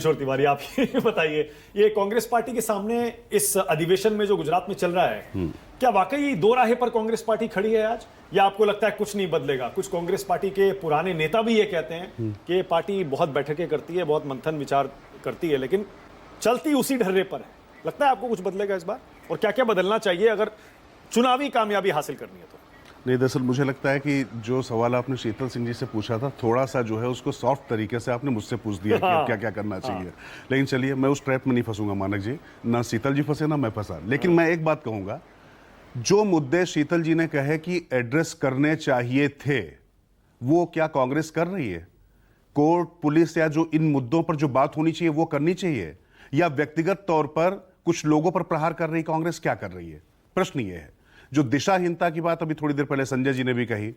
किशोर तिवारी, आप ये बताइए, ये कांग्रेस पार्टी के सामने इस अधिवेशन में जो गुजरात में चल रहा है, क्या वाकई दो राहे पर कांग्रेस पार्टी खड़ी है आज, या आपको लगता है कुछ नहीं बदलेगा? कुछ कांग्रेस पार्टी के पुराने नेता भी ये कहते हैं कि पार्टी बहुत बैठकें करती है, बहुत मंथन विचार करती है, लेकिन चलती उसी ढर्रे पर है। लगता है आपको कुछ बदलेगा इस बार, और क्या क्या बदलना चाहिए अगर चुनावी कामयाबी हासिल करनी है तो? नहीं, दरअसल मुझे लगता है कि जो सवाल आपने शीतल सिंह जी से पूछा था, थोड़ा सा जो है उसको सॉफ्ट तरीके से आपने मुझसे पूछ दिया कि अब क्या क्या करना चाहिए। लेकिन चलिए, मैं उस ट्रैप में नहीं फंसूंगा मानक जी, ना शीतल जी फंसे ना मैं फंसा। लेकिन मैं एक बात कहूंगा, जो मुद्दे शीतल जी ने कहे कि एड्रेस करने चाहिए थे, वो क्या कांग्रेस कर रही है? कोर्ट, पुलिस, या जो इन मुद्दों पर जो बात होनी चाहिए वो करनी चाहिए, या व्यक्तिगत तौर पर कुछ लोगों पर प्रहार कर रही कांग्रेस क्या कर रही है? प्रश्न ये है। जो दिशाहीनता की बात अभी थोड़ी देर पहले संजय जी ने भी कही,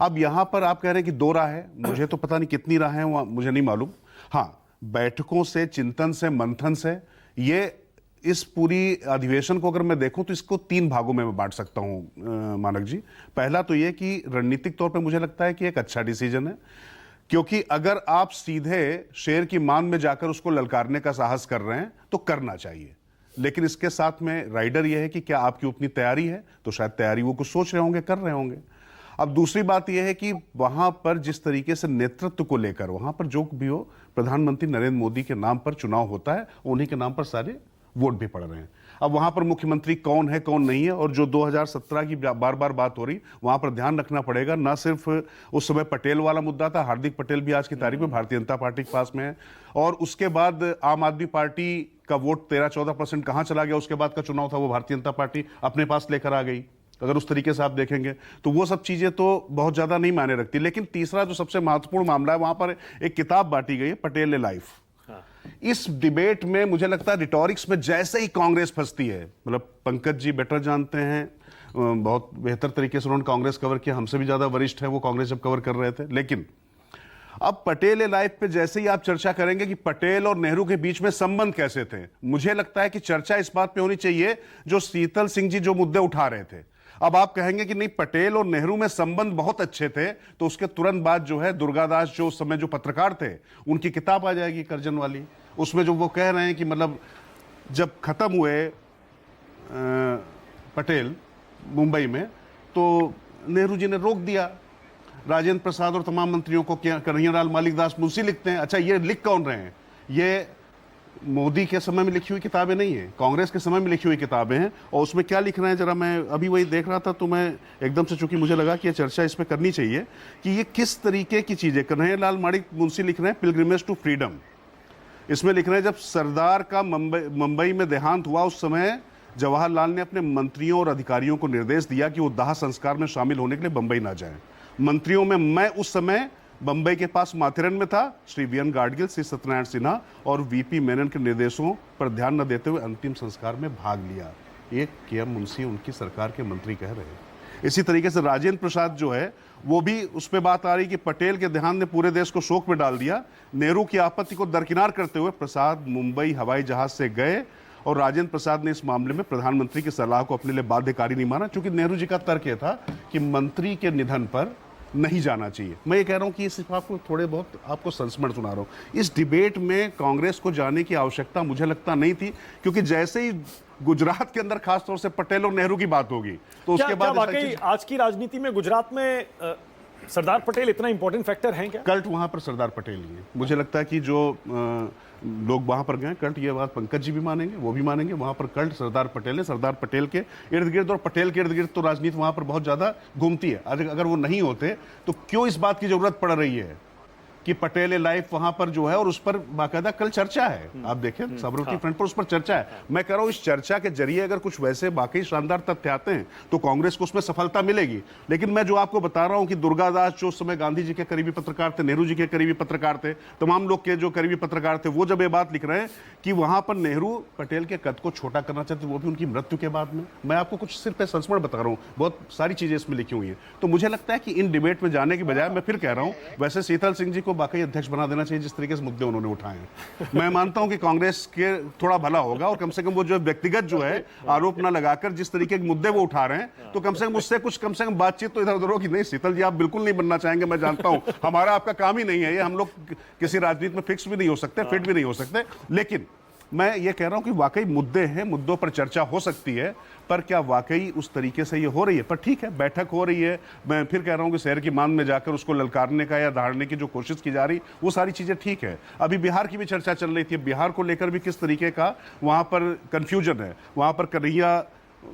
अब यहां पर आप कह रहे हैं कि दो राह है, मुझे तो पता नहीं कितनी राह है, मुझे नहीं मालूम। हां, बैठकों से, चिंतन से, मंथन से, ये इस पूरी अधिवेशन को अगर मैं देखूं तो इसको तीन भागों में मैं बांट सकता हूं मानक जी। पहला तो यह कि रणनीतिक तौर पर मुझे लगता है कि एक अच्छा डिसीजन है, क्योंकि अगर आप सीधे शेर की मान में जाकर उसको ललकारने का साहस कर रहे हैं तो करना चाहिए, लेकिन इसके साथ में राइडर यह है कि क्या आपकी उतनी तैयारी है? तो शायद तैयारी वो कुछ सोच रहे होंगे, कर रहे होंगे। अब दूसरी बात यह है कि वहां पर जिस तरीके से नेतृत्व को लेकर, वहां पर जो भी हो, प्रधानमंत्री नरेंद्र मोदी के नाम पर चुनाव होता है, उन्हीं के नाम पर सारे वोट भी पड़ रहे हैं। अब वहां पर मुख्यमंत्री कौन है कौन नहीं है, और जो 2017 की बार बार बात हो रही, वहां पर ध्यान रखना पड़ेगा। ना सिर्फ उस समय पटेल वाला मुद्दा था, हार्दिक पटेल भी आज की तारीख में भारतीय जनता पार्टी के पास में है, और उसके बाद आम आदमी पार्टी का वोट 13-14% कहां चला गया, उसके बाद का चुनाव था वो भारतीय जनता पार्टी अपने पास लेकर आ गई। अगर उस तरीके से आप देखेंगे तो वो सब चीजें तो बहुत ज्यादा नहीं मायने रखती। लेकिन तीसरा जो सबसे महत्वपूर्ण मामला है, वहां पर एक किताब बांटी गई है, पटेल ए लाइफ। इस डिबेट में मुझे लगता है रिटॉरिक्स में जैसे ही कांग्रेस फंसती है, मतलब पंकज जी बेटर जानते हैं, बहुत बेहतर तरीके से उन्होंने कांग्रेस कवर किया, हमसे भी ज्यादा वरिष्ठ है वो कांग्रेस जब कवर कर रहे थे। लेकिन अब पटेल ए लाइफ पे जैसे ही आप चर्चा करेंगे कि पटेल और नेहरू के बीच में संबंध कैसे थे, मुझे लगता है कि चर्चा इस बात पे होनी चाहिए जो शीतल सिंह जी जो मुद्दे उठा रहे थे। अब आप कहेंगे कि नहीं, पटेल और नेहरू में संबंध बहुत अच्छे थे, तो उसके तुरंत बाद जो है दुर्गादास जो उस समय जो पत्रकार थे, उनकी किताब आ जाएगी कर्जन वाली। उसमें जो वो कह रहे हैं कि मतलब जब खत्म हुए पटेल मुंबई में, तो नेहरू जी ने रोक दिया राजेंद्र प्रसाद और तमाम मंत्रियों को। क्या कन्हैयालाल मालिकदास मुंशी लिखते हैं। अच्छा, ये लिख कौन रहे हैं? ये मोदी के समय में लिखी हुई किताबें नहीं है, कांग्रेस के समय में लिखी हुई किताबें हैं। और उसमें क्या लिख रहे हैं, जरा मैं अभी वही देख रहा था, तो मैं एकदम से, चूंकि मुझे लगा कि ये चर्चा इस पर करनी चाहिए कि ये किस तरीके की चीजें। कन्हैयालाल मालिक मुंशी लिख रहे हैं पिलग्रिमेज टू फ्रीडम। इसमें लिख रहे हैं जब सरदार का मुंबई में देहांत हुआ, उस समय जवाहरलाल ने अपने मंत्रियों और अधिकारियों को निर्देश दिया कि वो दाह संस्कार में शामिल होने के लिए बंबई ना जाएं। मंत्रियों में मैं उस समय बंबई के पास माथेरन में था, श्री वीएन गाडगिल, श्री सत्यनारायण सिन्हा और वीपी मेनन के निर्देशों पर ध्यान न देते हुए अंतिम संस्कार में भाग लिया। ये के.एम. मुंशी उनकी सरकार के मंत्री कह रहे हैं। इसी तरीके से राजेंद्र प्रसाद जो है, वो भी उस पर बात आ रही कि पटेल के देहांत ने पूरे देश को शोक में डाल दिया। नेहरू की आपत्ति को दरकिनार करते हुए प्रसाद मुंबई हवाई जहाज से गए, और राजेंद्र प्रसाद ने इस मामले में प्रधानमंत्री की सलाह को अपने लिए बाध्यकारी नहीं माना, क्योंकि नेहरू जी का तर्क यह था कि मंत्री के निधन पर नहीं जाना चाहिए। मैं ये कह रहा हूं कि इस आपको थोड़े बहुत आपको संस्मरण सुना रहा हूं। इस डिबेट में कांग्रेस को जाने की आवश्यकता मुझे लगता नहीं थी, क्योंकि जैसे ही गुजरात के अंदर खासतौर से पटेल और नेहरू की बात होगी तो उसके बाद वाकई आज की राजनीति में गुजरात में सरदार पटेल इतना इंपॉर्टेंट फैक्टर है क्या? कल्ट वहां पर सरदार पटेल ही है। मुझे लगता है कि जो लोग वहां पर गए, कल्ट, ये बात पंकज जी भी मानेंगे, वो भी मानेंगे, वहां पर कल्ट सरदार पटेल है। सरदार पटेल के इर्द गिर्द और पटेल के इर्द गिर्द तो राजनीति वहां पर बहुत ज्यादा घूमती है। अगर वो नहीं होते तो क्यों इस बात की जरूरत पड़ रही है कि पटेल ए लाइफ वहां पर जो है, और उस पर बाकायदा कल चर्चा है। आप देखें साबरमती फ्रंट पर उस पर चर्चा है। मैं कह रहा हूं इस चर्चा के जरिए अगर कुछ वैसे बाकी शानदार तथ्य आते हैं तो कांग्रेस को उसमें सफलता मिलेगी। लेकिन मैं जो आपको बता रहा हूं कि दुर्गादास जो उस समय गांधी जी के करीबी पत्रकार थे, नेहरू जी के करीबी पत्रकार थे, तमाम लोग के जो करीबी पत्रकार थे, वो जब ये बात लिख रहे हैं कि वहां पर नेहरू पटेल के कद को छोटा करना चाहते, वो भी उनकी मृत्यु के बाद में। मैं आपको कुछ सिर्फ संस्मरण बता रहा हूं, बहुत सारी चीजें इसमें लिखी हुई हैं। तो मुझे लगता है कि इन डिबेट में जाने की बजाय, मैं फिर कह रहा हूं, वैसे शीतल सिंह जी को वाकई अध्यक्ष बना देना चाहिए जिस तरीके से मुद्दे उन्होंने उठाए हैं। मैं मानता हूं कि कांग्रेस के थोड़ा भला होगा और कम से कम वो जो व्यक्तिगत जो है आरोप ना लगाकर जिस तरीके के मुद्दे वो उठा रहे हैं, तो कम से कम उससे कुछ कम से कम बातचीत तो इधर उधर हो कि नहीं शीतल जी आप बिल्कुल नहीं बनना चाहेंगे, मैं जानता हूं हमारा आपका काम ही नहीं है ये, हम लोग किसी राजनीति में फिक्स भी नहीं हो सकते, फिट भी नहीं हो सकते। लेकिन मैं ये कह रहा हूं कि वाकई मुद्दे हैं, मुद्दों पर चर्चा हो सकती है, पर क्या वाकई उस तरीके से ये हो रही है? पर ठीक है, बैठक हो रही है, मैं फिर कह रहा हूं कि शहर की मांग में जाकर उसको ललकारने का या धाड़ने की जो कोशिश की जा रही, वो सारी चीजें ठीक है। अभी बिहार की भी चर्चा चल रही थी, बिहार को लेकर भी किस तरीके का वहां पर कंफ्यूजन है, वहां पर कन्हैया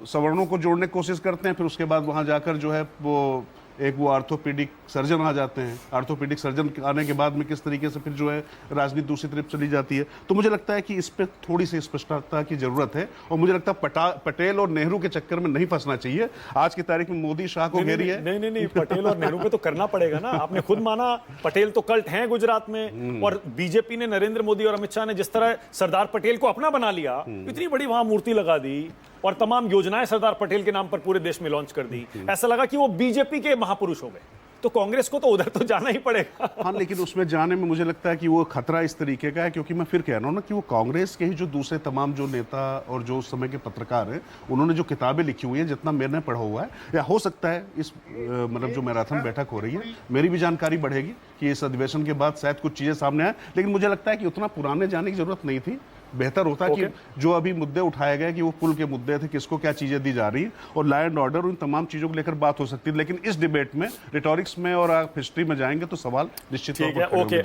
सवर्णों को जोड़ने की कोशिश करते हैं, फिर उसके बाद वहां जाकर जो है वो एक वो आर्थोपेडिक सर्जन आ जाते हैं, आर्थोपेडिक सर्जन आने के बाद में किस तरीके से फिर जो है राजनीति दूसरी तरफ चली जाती है। तो मुझे लगता है कि इस पे थोड़ी सी स्पष्टता की जरूरत है और मुझे लगता है पटेल और नेहरू के चक्कर में नहीं फंसना चाहिए। आज की तारीख में मोदी शाह को घेरी है। नहीं, पटेल और नेहरू पे तो करना पड़ेगा ना। आपने खुद माना पटेल तो कल्ट हैं गुजरात में, और बीजेपी ने, नरेंद्र मोदी और अमित शाह ने जिस तरह सरदार पटेल को अपना बना लिया, इतनी बड़ी वहां मूर्ति लगा दी और तमाम योजनाएं सरदार पटेल के नाम पर पूरे देश में लॉन्च कर दी, ऐसा लगा कि वो बीजेपी के महापुरुष हो गए। तो कांग्रेस को तो उधर तो जाना ही पड़ेगा। हाँ, लेकिन उसमें जाने में मुझे लगता है कि वो खतरा इस तरीके का है, क्योंकि मैं फिर कह रहा हूँ ना कि वो कांग्रेस के ही जो दूसरे तमाम जो नेता और जो उस समय के पत्रकार हैं, उन्होंने जो किताबें लिखी हुई है, जितना मैंने पढ़ा हुआ है, या हो सकता है इस मतलब जो मैराथन बैठक हो रही है, मेरी भी जानकारी बढ़ेगी कि इस अधिवेशन के बाद शायद कुछ चीजें सामने आए, लेकिन मुझे लगता है कि उतना पुराने जाने की जरूरत नहीं थी। बेहतर होता कि जो अभी मुद्दे उठाए गए कि वो पुल के मुद्दे थे, किसको क्या चीजें दी जा रही, और लॉ एंड ऑर्डर, उन तमाम चीजों को लेकर बात हो सकती है। लेकिन इस डिबेट में, रिटॉरिक्स में और आप हिस्ट्री में जाएंगे तो सवाल निश्चित तौर पर खड़े होंगे।